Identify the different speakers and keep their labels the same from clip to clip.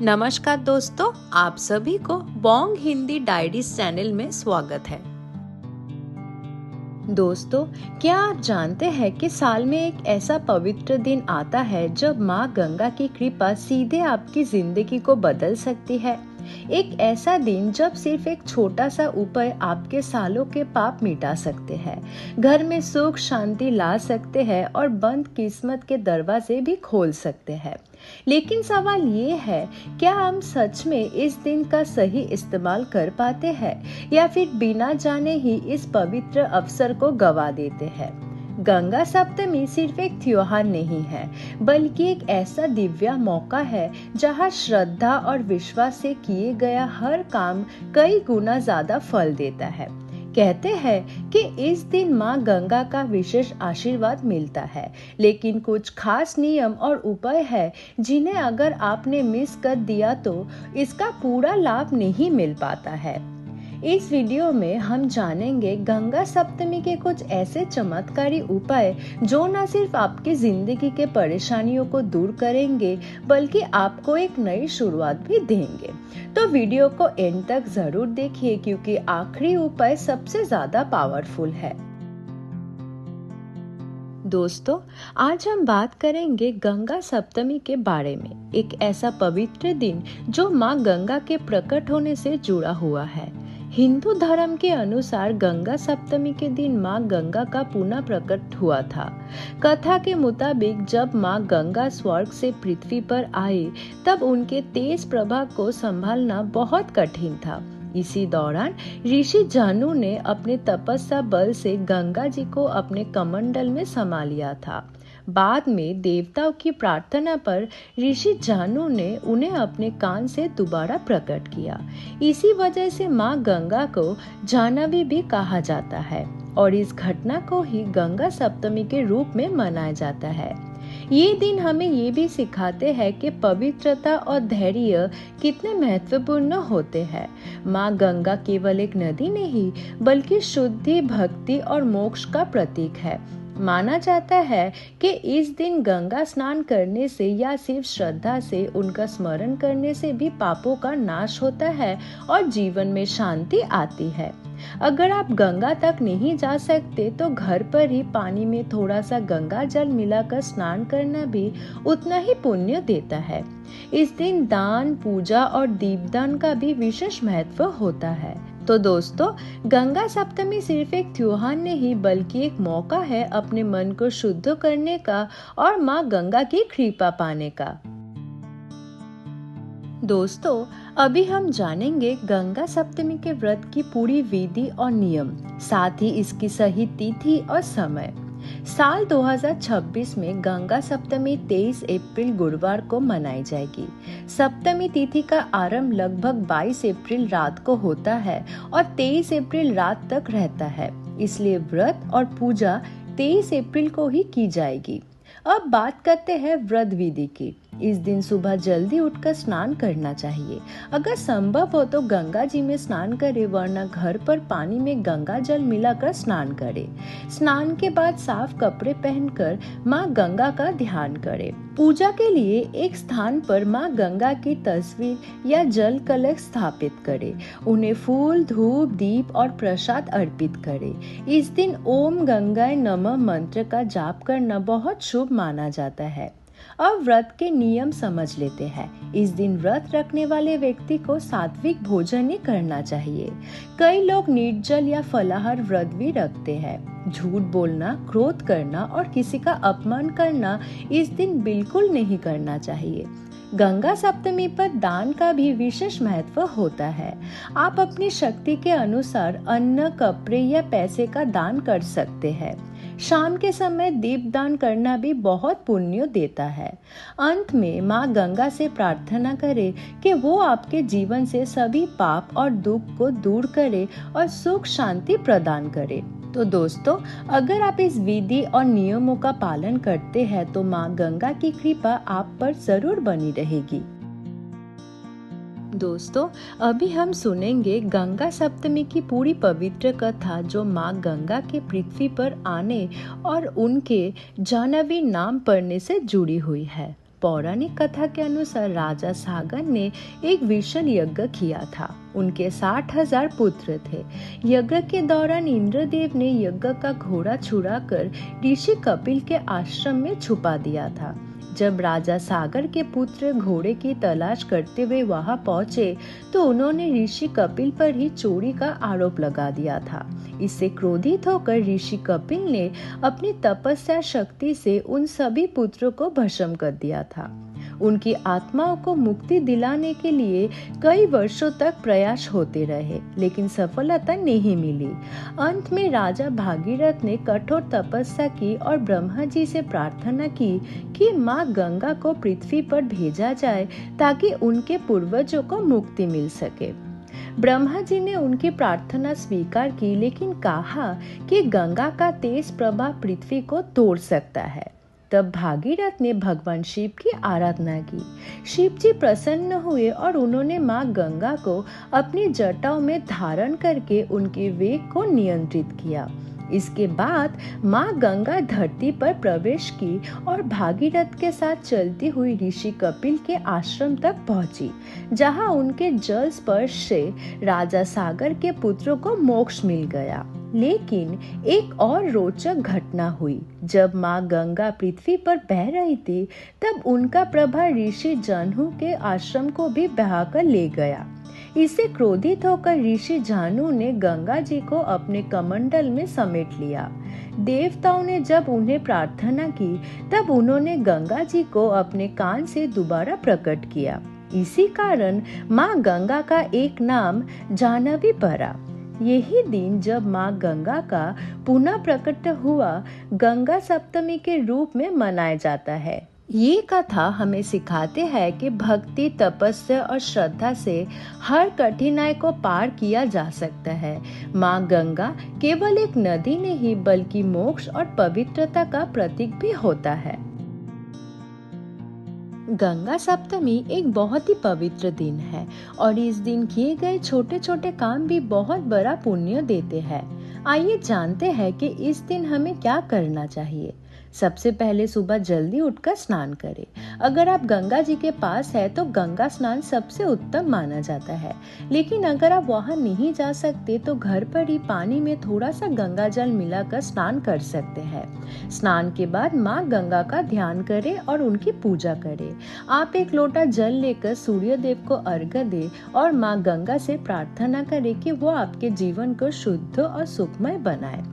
Speaker 1: नमस्कार दोस्तों, आप सभी को बोंग हिंदी डायरीज चैनल में स्वागत है। दोस्तों, क्या आप जानते हैं कि साल में एक ऐसा पवित्र दिन आता है जब माँ गंगा की कृपा सीधे आपकी जिंदगी को बदल सकती है। एक ऐसा दिन जब सिर्फ एक छोटा सा उपाय आपके सालों के पाप मिटा सकते हैं, घर में सुख शांति ला सकते हैं और बंद किस्मत के दरवाजे भी खोल सकते हैं। लेकिन सवाल ये है, क्या हम सच में इस दिन का सही इस्तेमाल कर पाते हैं या फिर बिना जाने ही इस पवित्र अवसर को गवा देते हैं। गंगा सप्तमी सिर्फ एक त्योहार नहीं है, बल्कि एक ऐसा दिव्य मौका है जहां श्रद्धा और विश्वास से किए गया हर काम कई गुना ज्यादा फल देता है। कहते हैं कि इस दिन माँ गंगा का विशेष आशीर्वाद मिलता है, लेकिन कुछ खास नियम और उपाय है जिन्हें अगर आपने मिस कर दिया तो इसका पूरा लाभ नहीं मिल पाता है। इस वीडियो में हम जानेंगे गंगा सप्तमी के कुछ ऐसे चमत्कारी उपाय जो न सिर्फ आपकी जिंदगी के परेशानियों को दूर करेंगे, बल्कि आपको एक नई शुरुआत भी देंगे। तो वीडियो को एंड तक जरूर देखिए, क्योंकि आखिरी उपाय सबसे ज्यादा पावरफुल है। दोस्तों, आज हम बात करेंगे गंगा सप्तमी के बारे में, एक ऐसा पवित्र दिन जो माँ गंगा के प्रकट होने से जुड़ा हुआ है। हिंदू धर्म के अनुसार गंगा सप्तमी के दिन माँ गंगा का पुनः प्रकट हुआ था। कथा के मुताबिक जब माँ गंगा स्वर्ग से पृथ्वी पर आई, तब उनके तेज प्रभाव को संभालना बहुत कठिन था। इसी दौरान ऋषि जानू ने अपने तपस्या बल से गंगा जी को अपने कमंडल में समा लिया था। बाद में देवताओं की प्रार्थना पर ऋषि जानू ने उन्हें अपने कान से दोबारा प्रकट किया। इसी वजह से माँ गंगा को जाह्नवी भी कहा जाता है और इस घटना को ही गंगा सप्तमी के रूप में मनाया जाता है। ये दिन हमें ये भी सिखाते हैं कि पवित्रता और धैर्य कितने महत्वपूर्ण होते हैं। माँ गंगा केवल एक नदी नहीं, बल्कि शुद्धि, भक्ति और मोक्ष का प्रतीक है। माना जाता है कि इस दिन गंगा स्नान करने से या सिर्फ श्रद्धा से उनका स्मरण करने से भी पापों का नाश होता है और जीवन में शांति आती है। अगर आप गंगा तक नहीं जा सकते तो घर पर ही पानी में थोड़ा सा गंगा जल मिलाकर स्नान करना भी उतना ही पुण्य देता है। इस दिन दान, पूजा और दीपदान का भी विशेष महत्व होता है। तो दोस्तों, गंगा सप्तमी सिर्फ एक त्योहार नहीं, बल्कि एक मौका है अपने मन को शुद्ध करने का और माँ गंगा की कृपा पाने का। दोस्तों, अभी हम जानेंगे गंगा सप्तमी के व्रत की पूरी विधि और नियम, साथ ही इसकी सही तिथि और समय। साल 2026 में गंगा सप्तमी 23 अप्रैल गुरुवार को मनाई जाएगी। सप्तमी तिथि का आरंभ लगभग 22 अप्रैल रात को होता है और 23 अप्रैल रात तक रहता है, इसलिए व्रत और पूजा 23 अप्रैल को ही की जाएगी। अब बात करते हैं व्रत विधि की। इस दिन सुबह जल्दी उठकर स्नान करना चाहिए। अगर संभव हो तो गंगा जी में स्नान करें, वरना घर पर पानी में गंगा जल मिलाकर स्नान करें। स्नान के बाद साफ कपड़े पहनकर माँ गंगा का ध्यान करें। पूजा के लिए एक स्थान पर माँ गंगा की तस्वीर या जल कलश स्थापित करें। उन्हें फूल, धूप, दीप और प्रसाद अर्पित करें। इस दिन ओम गंगाय नमः मंत्र का जाप करना बहुत शुभ माना जाता है। अब व्रत के नियम समझ लेते हैं। इस दिन व्रत रखने वाले व्यक्ति को सात्विक भोजन ही करना चाहिए। कई लोग निर्जल या फलाहार व्रत भी रखते हैं। झूठ बोलना, क्रोध करना और किसी का अपमान करना इस दिन बिल्कुल नहीं करना चाहिए। गंगा सप्तमी पर दान का भी विशेष महत्व होता है। आप अपनी शक्ति के अनुसार अन्न, कपड़े या पैसे का दान कर सकते हैं। शाम के समय दीपदान करना भी बहुत पुण्य देता है। अंत में माँ गंगा से प्रार्थना करें कि वो आपके जीवन से सभी पाप और दुख को दूर करे और सुख शांति प्रदान करे। तो दोस्तों, अगर आप इस विधि और नियमों का पालन करते हैं तो माँ गंगा की कृपा आप पर जरूर बनी रहेगी। दोस्तों, अभी हम सुनेंगे गंगा सप्तमी की पूरी पवित्र कथा, जो माँ गंगा के पृथ्वी पर आने और उनके जाह्नवी नाम पढ़ने से जुड़ी हुई है। पौराणिक कथा के अनुसार राजा सागर ने एक विशाल यज्ञ किया था। उनके 60,000 पुत्र थे। यज्ञ के दौरान इंद्रदेव ने यज्ञ का घोड़ा छुड़ाकर ऋषि कपिल के आश्रम में छुपा दिया था। जब राजा सागर के पुत्र घोड़े की तलाश करते हुए वहां पहुंचे तो उन्होंने ऋषि कपिल पर ही चोरी का आरोप लगा दिया था। इससे क्रोधित होकर ऋषि कपिल ने अपनी तपस्या शक्ति से उन सभी पुत्रों को भस्म कर दिया था। उनकी आत्माओं को मुक्ति दिलाने के लिए कई वर्षों तक प्रयास होते रहे, लेकिन सफलता नहीं मिली। अंत में राजा भागीरथ ने कठोर तपस्या की और ब्रह्मा जी से प्रार्थना की कि माँ गंगा को पृथ्वी पर भेजा जाए ताकि उनके पूर्वजों को मुक्ति मिल सके। ब्रह्मा जी ने उनकी प्रार्थना स्वीकार की, लेकिन कहा कि गंगा का तेज प्रवाह पृथ्वी को तोड़ सकता है। तब भागीरथ ने भगवान शिव की आराधना की। शिव जी प्रसन्न हुए और उन्होंने माँ गंगा को अपनी जटाओं में धारण करके उनके वेग को नियंत्रित किया। इसके बाद माँ गंगा धरती पर प्रवेश की और भागीरथ के साथ चलती हुई ऋषि कपिल के आश्रम तक पहुंची, जहां उनके जल स्पर्श से राजा सागर के पुत्रों को मोक्ष मिल गया। लेकिन एक और रोचक घटना हुई। जब माँ गंगा पृथ्वी पर बह रही थी तब उनका प्रभाव ऋषि जानू के आश्रम को भी बहाकर ले गया। इससे क्रोधित होकर ऋषि जानू ने गंगा जी को अपने कमंडल में समेट लिया। देवताओं ने जब उन्हें प्रार्थना की तब उन्होंने गंगा जी को अपने कान से दोबारा प्रकट किया। इसी कारण माँ गंगा का एक नाम जाह्नवी पड़ा। यही दिन जब माँ गंगा का पुनः प्रकट हुआ गंगा सप्तमी के रूप में मनाया जाता है। ये कथा हमें सिखाते हैं कि भक्ति, तपस्या और श्रद्धा से हर कठिनाई को पार किया जा सकता है। माँ गंगा केवल एक नदी नहीं बल्कि मोक्ष और पवित्रता का प्रतीक भी होता है। गंगा सप्तमी एक बहुत ही पवित्र दिन है और इस दिन किए गए छोटे छोटे काम भी बहुत बड़ा पुण्य देते हैं। आइए जानते हैं कि इस दिन हमें क्या करना चाहिए। सबसे पहले सुबह जल्दी उठकर स्नान करें। अगर आप गंगा जी के पास है तो गंगा स्नान सबसे उत्तम माना जाता है, लेकिन अगर आप वहां नहीं जा सकते तो घर पर ही पानी में थोड़ा सा गंगा जल मिलाकर स्नान कर सकते हैं। स्नान के बाद माँ गंगा का ध्यान करें और उनकी पूजा करें। आप एक लोटा जल लेकर सूर्य देव को अर्घ्य दें और माँ गंगा से प्रार्थना करें कि वो आपके जीवन को शुद्ध और सुखमय बनाए।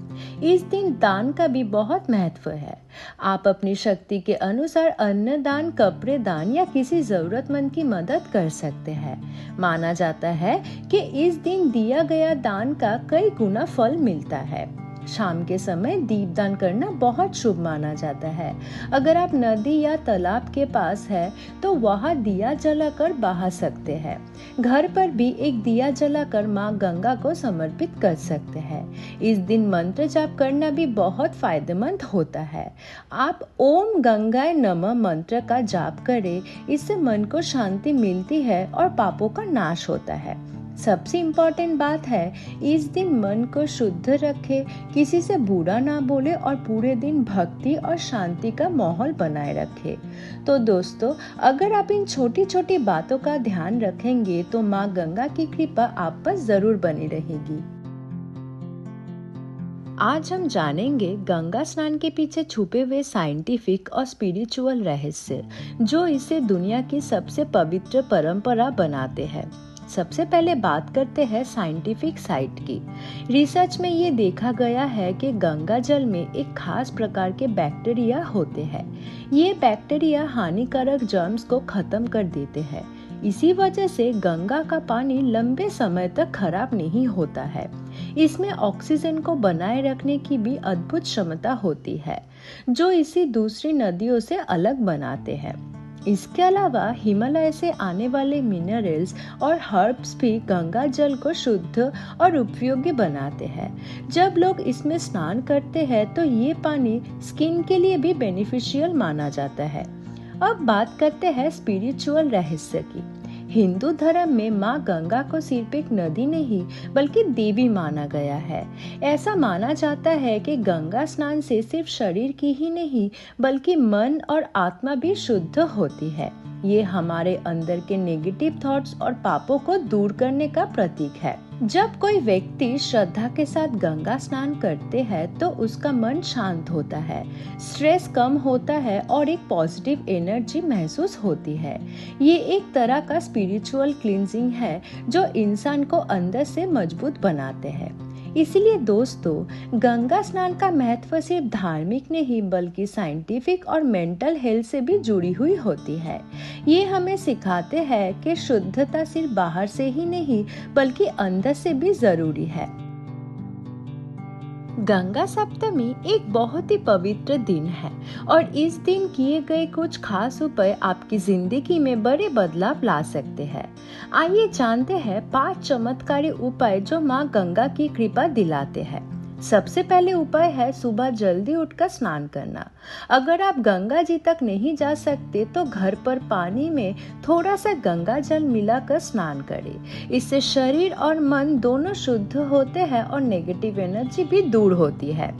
Speaker 1: इस दिन दान का भी बहुत महत्व है। आप अपनी शक्ति के अनुसार अन्न दान, कपड़े दान या किसी जरूरतमंद की मदद कर सकते हैं। माना जाता है कि इस दिन दिया गया दान का कई गुना फल मिलता है। शाम के समय दीपदान करना बहुत शुभ माना जाता है। अगर आप नदी या तालाब के पास है तो वहां दिया जलाकर बहा सकते हैं। घर पर भी एक दिया जलाकर माँ गंगा को समर्पित कर सकते हैं। इस दिन मंत्र जाप करना भी बहुत फायदेमंद होता है। आप ओम गंगाय नमः मंत्र का जाप करें। इससे मन को शांति मिलती है और पापों का नाश होता है। सबसे इम्पोर्टेंट बात है, इस दिन मन को शुद्ध रखे, किसी से बुरा ना बोले और पूरे दिन भक्ति और शांति का माहौल बनाए रखे। तो दोस्तों, अगर आप इन छोटी छोटी बातों का ध्यान रखेंगे तो माँ गंगा की कृपा आप पर जरूर बनी रहेगी। आज हम जानेंगे गंगा स्नान के पीछे छुपे हुए साइंटिफिक और स्पिरिचुअल रहस्य, जो इसे दुनिया की सबसे पवित्र परंपरा बनाते हैं। सबसे पहले बात करते हैं साइंटिफिक साइड की। रिसर्च में ये देखा गया है कि गंगा जल में एक खास प्रकार के बैक्टीरिया होते हैं। ये बैक्टीरिया हानिकारक जर्म्स को खत्म कर देते हैं। इसी वजह से गंगा का पानी लंबे समय तक खराब नहीं होता है। इसमें ऑक्सीजन को बनाए रखने की भी अद्भुत क्षमता होती है, जो इसी दूसरी नदियों से अलग बनाते हैं। इसके अलावा हिमालय से आने वाले मिनरल्स और हर्ब्स भी गंगा जल को शुद्ध और उपयोगी बनाते हैं। जब लोग इसमें स्नान करते हैं तो ये पानी स्किन के लिए भी बेनिफिशियल माना जाता है। अब बात करते हैं स्पिरिचुअल रहस्य की। हिंदू धर्म में माँ गंगा को सिर्फ एक नदी नहीं बल्कि देवी माना गया है। ऐसा माना जाता है कि गंगा स्नान से सिर्फ शरीर की ही नहीं बल्कि मन और आत्मा भी शुद्ध होती है। ये हमारे अंदर के नेगेटिव थॉट्स और पापों को दूर करने का प्रतीक है। जब कोई व्यक्ति श्रद्धा के साथ गंगा स्नान करते हैं तो उसका मन शांत होता है, स्ट्रेस कम होता है और एक पॉजिटिव एनर्जी महसूस होती है। ये एक तरह का स्पिरिचुअल क्लींजिंग है जो इंसान को अंदर से मजबूत बनाते हैं। इसलिए दोस्तों, गंगा स्नान का महत्व सिर्फ धार्मिक नहीं बल्कि साइंटिफिक और मेंटल हेल्थ से भी जुड़ी हुई होती है। ये हमें सिखाते हैं कि शुद्धता सिर्फ बाहर से ही नहीं बल्कि अंदर से भी जरूरी है। गंगा सप्तमी एक बहुत ही पवित्र दिन है और इस दिन किए गए कुछ खास उपाय आपकी जिंदगी में बड़े बदलाव ला सकते हैं। आइए जानते हैं 5 चमत्कारी उपाय जो माँ गंगा की कृपा दिलाते हैं। सबसे पहले उपाय है सुबह जल्दी उठकर स्नान करना। अगर आप गंगा जी तक नहीं जा सकते तो घर पर पानी में थोड़ा सा गंगा जल मिलाकर स्नान करें। इससे शरीर और मन दोनों शुद्ध होते हैं और नेगेटिव एनर्जी भी दूर होती है।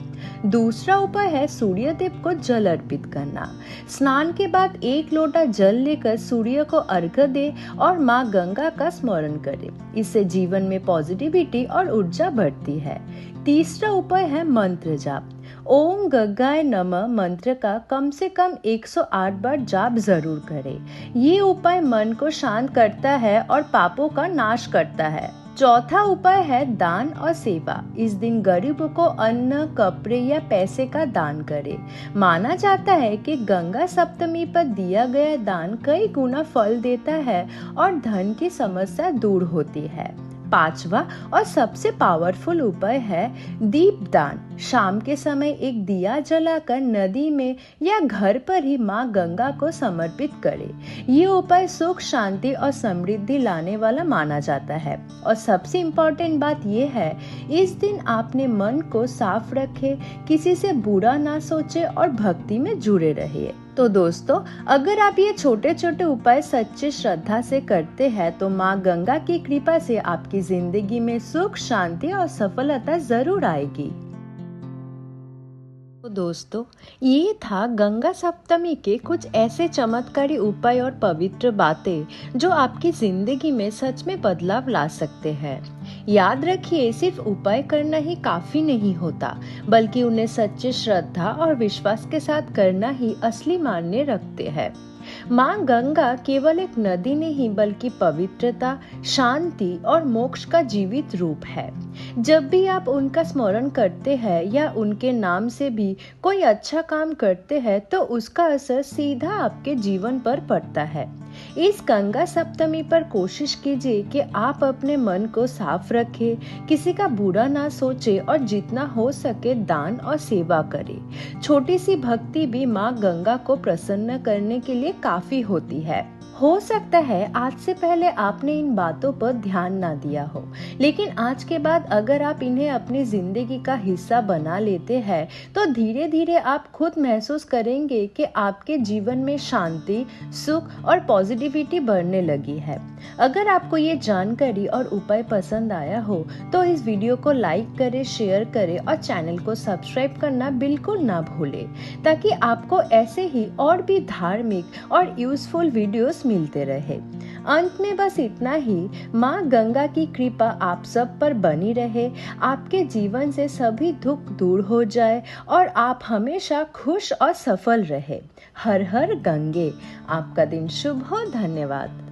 Speaker 1: दूसरा उपाय है सूर्य देव को जल अर्पित करना। स्नान के बाद 1 लोटा जल लेकर सूर्य को अर्घ्य दे और माँ गंगा का स्मरण करें। इससे जीवन में पॉजिटिविटी और ऊर्जा बढ़ती है। तीसरा उपाय है मंत्र जाप। ओम गंगाय नमः मंत्र का कम से कम 108 बार जाप जरूर करें। ये उपाय मन को शांत करता है और पापों का नाश करता है। चौथा उपाय है दान और सेवा। इस दिन गरीबों को अन्न, कपड़े या पैसे का दान करें। माना जाता है कि गंगा सप्तमी पर दिया गया दान कई गुना फल देता है और धन की समस्या दूर होती है। पांचवा और सबसे पावरफुल उपाय है दीपदान। शाम के समय एक दिया जलाकर नदी में या घर पर ही माँ गंगा को समर्पित करें। ये उपाय सुख, शांति और समृद्धि लाने वाला माना जाता है। और सबसे इम्पोर्टेंट बात यह है, इस दिन आपने मन को साफ रखे, किसी से बुरा ना सोचे और भक्ति में जुड़े रहिए। तो दोस्तों, अगर आप ये छोटे छोटे उपाय सच्ची श्रद्धा से करते हैं तो माँ गंगा की कृपा से आपकी जिंदगी में सुख, शांति और सफलता जरूर आएगी। तो दोस्तों, ये था गंगा सप्तमी के कुछ ऐसे चमत्कारी उपाय और पवित्र बातें जो आपकी जिंदगी में सच में बदलाव ला सकते हैं। याद रखिए, सिर्फ उपाय करना ही काफी नहीं होता बल्कि उन्हें सच्ची श्रद्धा और विश्वास के साथ करना ही असली मायने रखते हैं। माँ गंगा केवल एक नदी नहीं बल्कि पवित्रता, शांति और मोक्ष का जीवित रूप है। जब भी आप उनका स्मरण करते हैं या उनके नाम से भी कोई अच्छा काम करते हैं तो उसका असर सीधा आपके जीवन पर पड़ता है। इस गंगा सप्तमी पर कोशिश कीजिए कि आप अपने मन को साफ रखें, किसी का बुरा ना सोचे और जितना हो सके दान और सेवा करें। छोटी सी भक्ति भी माँ गंगा को प्रसन्न करने के लिए काफी होती है। हो सकता है आज से पहले आपने इन बातों पर ध्यान ना दिया हो, लेकिन आज के बाद अगर आप इन्हें अपनी जिंदगी का हिस्सा बना लेते हैं तो धीरे धीरे आप खुद महसूस करेंगे कि आपके जीवन में शांति, सुख और पॉजिटिविटी बढ़ने लगी है। अगर आपको ये जानकारी और उपाय पसंद आया हो तो इस वीडियो को लाइक करें, शेयर करें और चैनल को सब्सक्राइब करना बिल्कुल ना भूलें, ताकि आपको ऐसे ही और भी धार्मिक और यूजफुल वीडियोस मिलते रहे। अंत में बस इतना ही, माँ गंगा की कृपा आप सब पर बनी रहे, आपके जीवन से सभी दुख दूर हो जाए और आप हमेशा खुश और सफल रहे। हर हर गंगे। आपका दिन शुभ हो। धन्यवाद।